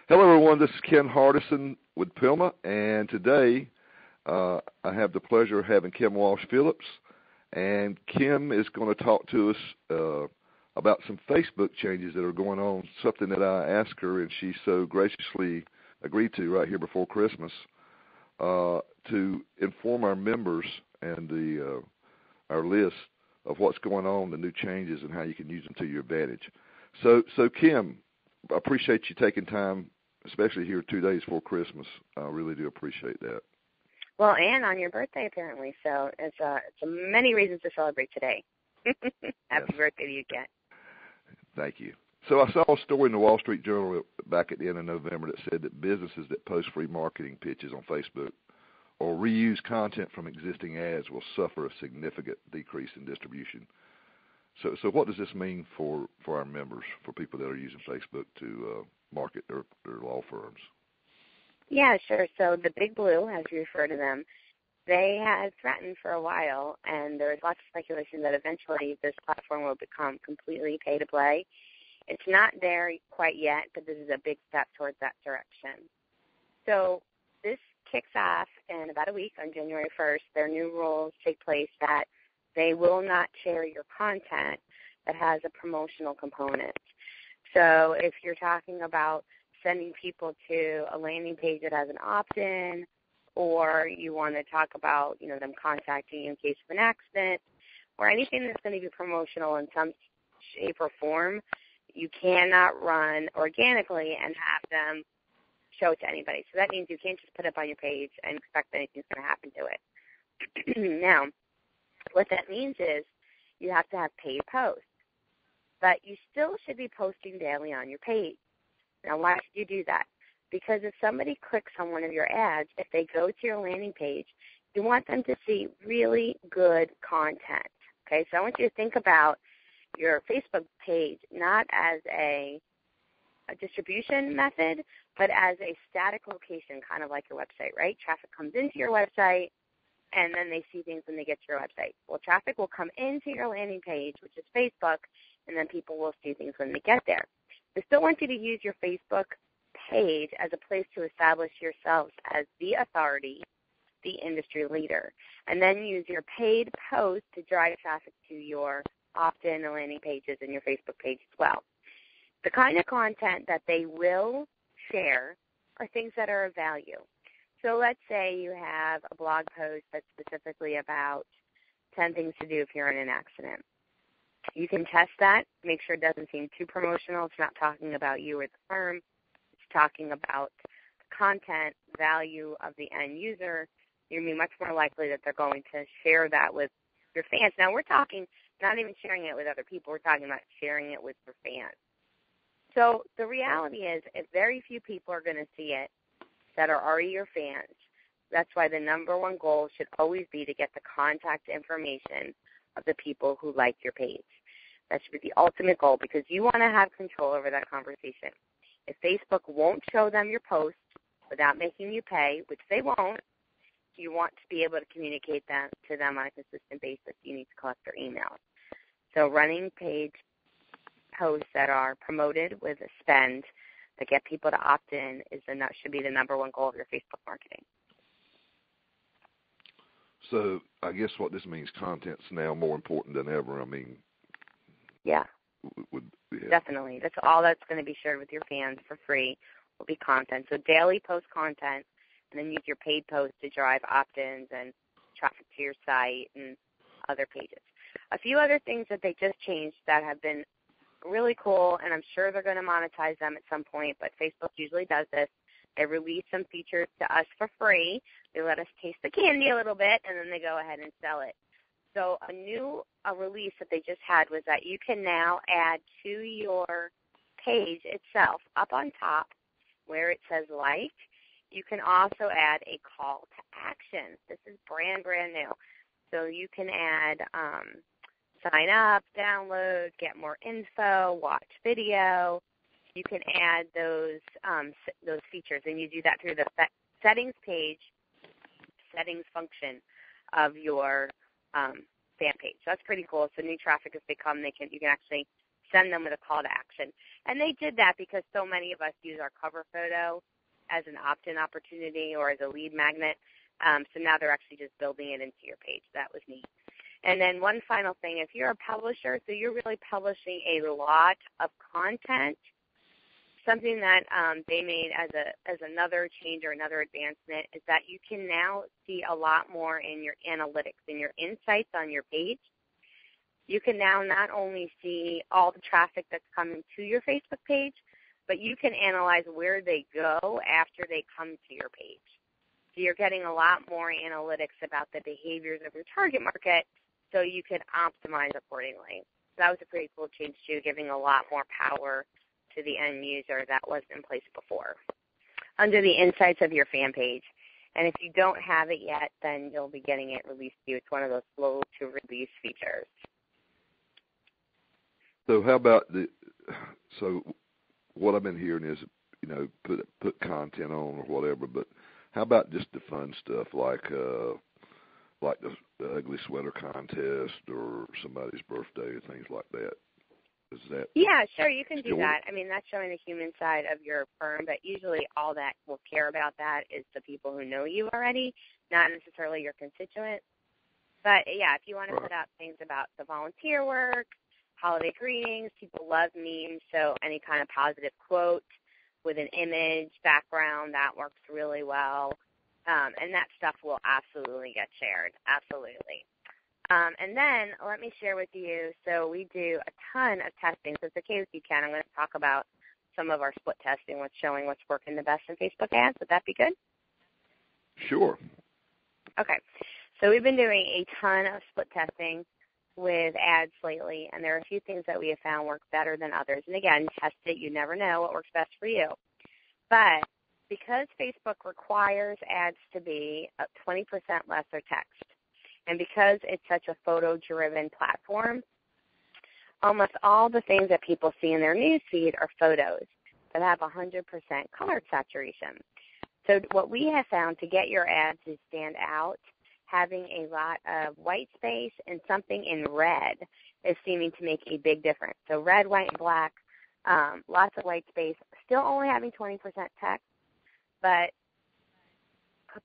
Hello, everyone. This is Ken Hardison with Pima, and today I have the pleasure of having Kim Walsh Phillips. And Kim is going to talk to us about some Facebook changes that are going on, something that I asked her, and she so graciously agreed to right here before Christmas to inform our members and our list of what's going on, the new changes, and how you can use them to your advantage. So Kim, I appreciate you taking time, especially here 2 days before Christmas. I really do appreciate that. Well, and on your birthday, apparently. So it's many reasons to celebrate today. Happy birthday to you, Ken. Thank you. So I saw a story in the Wall Street Journal back at the end of November that said that businesses that post free marketing pitches on Facebook or reuse content from existing ads will suffer a significant decrease in distribution. So what does this mean for our members, for people that are using Facebook to market their law firms? Yeah, sure. So the Big Blue, as you refer to them, they had threatened for a while, and there was lots of speculation that eventually this platform will become completely pay-to-play. It's not there quite yet, but this is a big step towards that direction. So this kicks off in about a week on January 1st. Their new rules take place that they will not share your content that has a promotional component. So if you're talking about sending people to a landing page that has an opt-in, or you want to talk about, them contacting you in case of an accident, or anything that's going to be promotional in some shape or form, you cannot run organically and have them show it to anybody. So that means you can't just put it up on your page and expect anything's going to happen to it. Now, what that means is you have to have paid posts, but you still should be posting daily on your page. Now, why should you do that? Because if somebody clicks on one of your ads, if they go to your landing page, you want them to see really good content. Okay, so I want you to think about your Facebook page not as a distribution method, but as a static location, kind of like your website, right? Traffic comes into your website, and then they see things when they get to your website. Well, traffic will come into your landing page, which is Facebook, and then people will see things when they get there. I still want you to use your Facebook page as a place to establish yourselves as the authority, the industry leader, and then use your paid post to drive traffic to your opt-in and landing pages and your Facebook page as well. The kind of content that they will share are things that are of value. So let's say you have a blog post that's specifically about 10 things to do if you're in an accident. You can test that, make sure it doesn't seem too promotional. It's not talking about you or the firm. It's talking about the content, value of the end user. You're going to be much more likely that they're going to share that with your fans. Now, we're talking not even sharing it with other people. We're talking about sharing it with your fans. So the reality is, if very few people are going to see it that are already your fans, that's why the number one goal should always be to get the contact information of the people who like your page. That should be the ultimate goal, because you want to have control over that conversation. If Facebook won't show them your post without making you pay, which they won't, you want to be able to communicate that to them on a consistent basis. You need to collect their emails. So running page posts that are promoted with a spend that get people to opt in should be the number one goal of your Facebook marketing. So I guess what this means, content's now more important than ever. I mean, yeah. Definitely. That's all that's going to be shared with your fans for free will be content. So daily post content, and then use your paid posts to drive opt-ins and traffic to your site and other pages. A few other things that they just changed that have been really cool, and I'm sure they're going to monetize them at some point, but Facebook usually does this. They release some features to us for free. They let us taste the candy a little bit, and then they go ahead and sell it. So a release that they just had was that you can now add to your page itself, up on top where it says like, you can also add a call to action. This is brand new. So you can add sign up, download, get more info, watch video. You can add those features, and you do that through the settings page, settings function of your fan page. So that's pretty cool. So new traffic, as they come, you can actually send them with a call to action. And they did that because so many of us use our cover photo as an opt-in opportunity or as a lead magnet. So now they're actually just building it into your page. That was neat. And then one final thing, if you're a publisher, so you're really publishing a lot of content, something that they made as another change or another advancement is that you can now see a lot more in your analytics, in your insights on your page. You can now not only see all the traffic that's coming to your Facebook page, but you can analyze where they go after they come to your page. So you're getting a lot more analytics about the behaviors of your target market so you can optimize accordingly. So that was a pretty cool change too, giving a lot more power to the end user that wasn't in place before under the insights of your fan page. And if you don't have it yet, then you'll be getting it released to you. It's one of those slow-to-release features. So how about so what I've been hearing is, put content on or whatever, but how about just the fun stuff like the ugly sweater contest or somebody's birthday or things like that? Is that? Yeah, sure, you can do that. I mean, that's showing the human side of your firm, but usually all that will care about that is the people who know you already, not necessarily your constituents. But, yeah, if you want to put out things about the volunteer work, holiday greetings, people love memes, so any kind of positive quote with an image, background, that works really well. And that stuff will absolutely get shared, absolutely. And then let me share with you, so we do a ton of testing. So if it's okay with you, Ken, I'm going to talk about some of our split testing, what's showing what's working the best in Facebook ads. Would that be good? Sure. Okay. So we've been doing a ton of split testing with ads lately, and there are a few things that we have found work better than others. And again, test it. You never know what works best for you. But because Facebook requires ads to be 20% less or text, and because it's such a photo-driven platform, almost all the things that people see in their news feed are photos that have 100% color saturation. So what we have found to get your ads to stand out, having a lot of white space and something in red is seeming to make a big difference. So red, white, and black, lots of white space, still only having 20% text, but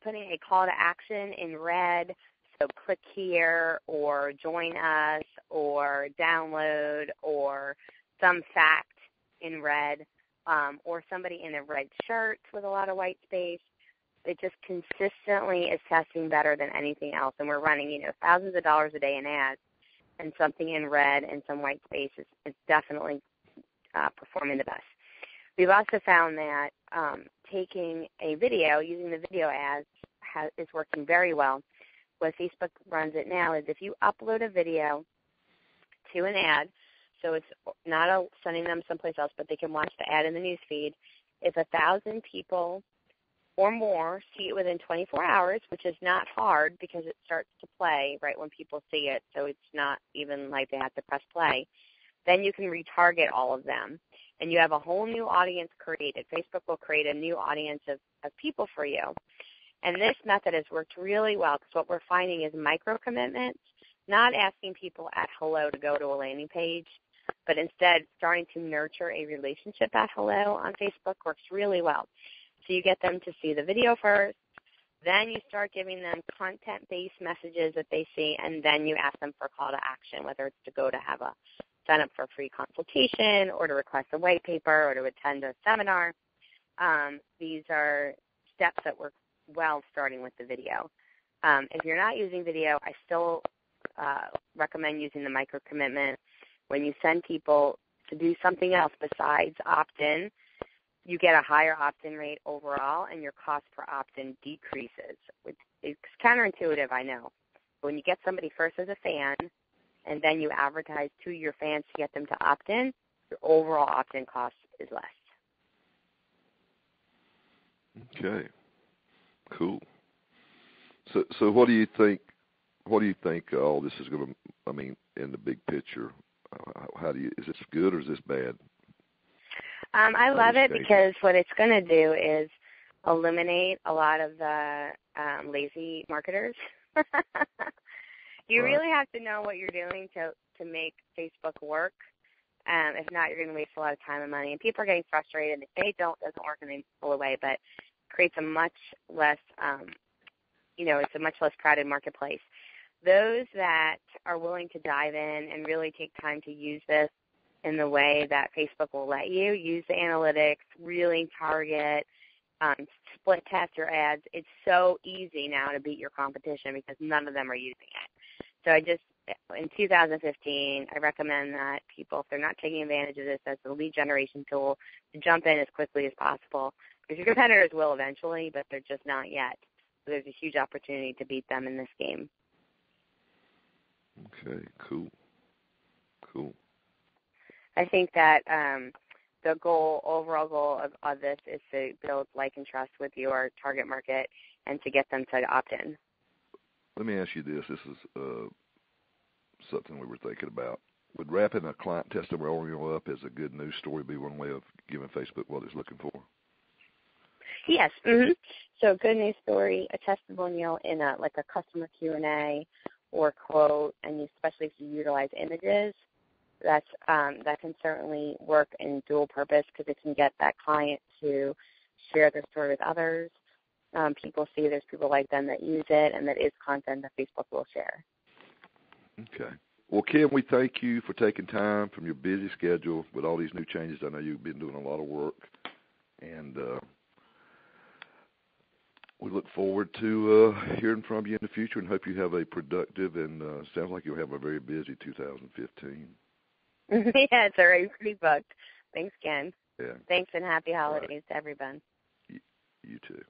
putting a call to action in red, so click here or join us or download or some fact in red, or somebody in a red shirt with a lot of white space. It just consistently is testing better than anything else. And we're running, thousands of dollars a day in ads, and something in red and some white space is definitely performing the best. We've also found that taking a video, using the video ads, is working very well. What Facebook runs it now is if you upload a video to an ad, so it's not sending them someplace else, but they can watch the ad in the news feed. If 1,000 people or more see it within 24 hours, which is not hard because it starts to play right when people see it, so it's not even like they have to press play, then you can retarget all of them. And you have a whole new audience created. Facebook will create a new audience of people for you. And this method has worked really well because what we're finding is micro-commitments, not asking people at hello to go to a landing page, but instead starting to nurture a relationship at hello on Facebook works really well. So you get them to see the video first, then you start giving them content-based messages that they see, and then you ask them for a call to action, whether it's to go to have a sign up for a free consultation or to request a white paper or to attend a seminar. These are steps that work well starting with the video. If you're not using video, I still recommend using the micro-commitment. When you send people to do something else besides opt-in, you get a higher opt-in rate overall, and your cost per opt-in decreases. It's counterintuitive, I know. But when you get somebody first as a fan, and then you advertise to your fans to get them to opt-in, your overall opt-in cost is less. Okay. Cool. So what do you think? What do you think all this is going to? I mean, in the big picture, is this good or is this bad? I love it because what it's going to do is eliminate a lot of the lazy marketers. You really have to know what you're doing to make Facebook work. If not, you're going to waste a lot of time and money. And people are getting frustrated. If they don't, it doesn't work and they pull away. But it creates a much less, it's a much less crowded marketplace. Those that are willing to dive in and really take time to use this in the way that Facebook will let you, use the analytics, really target, split test your ads. It's so easy now to beat your competition because none of them are using it. So in 2015, I recommend that people, if they're not taking advantage of this as a lead generation tool, to jump in as quickly as possible. Because your competitors will eventually, but they're just not yet. So there's a huge opportunity to beat them in this game. Okay, cool. I think that the overall goal of this is to build like and trust with your target market and to get them to opt in. Let me ask you this. This is something we were thinking about. Would wrapping a client testimonial up as a good news story be one way of giving Facebook what it's looking for? Yes. Mm-hmm. So good news story, a testimonial in a customer Q&A or quote, and especially if you utilize images, that can certainly work in dual purpose because it can get that client to share their story with others. People see there's people like them that use it, and that is content that Facebook will share. Okay. Well, Kim, we thank you for taking time from your busy schedule with all these new changes. I know you've been doing a lot of work, and we look forward to hearing from you in the future and hope you have a productive and sounds like you'll have a very busy 2015. Yeah, it's already pretty booked. Thanks, Ken. Yeah. Thanks, and happy holidays to everyone. You too.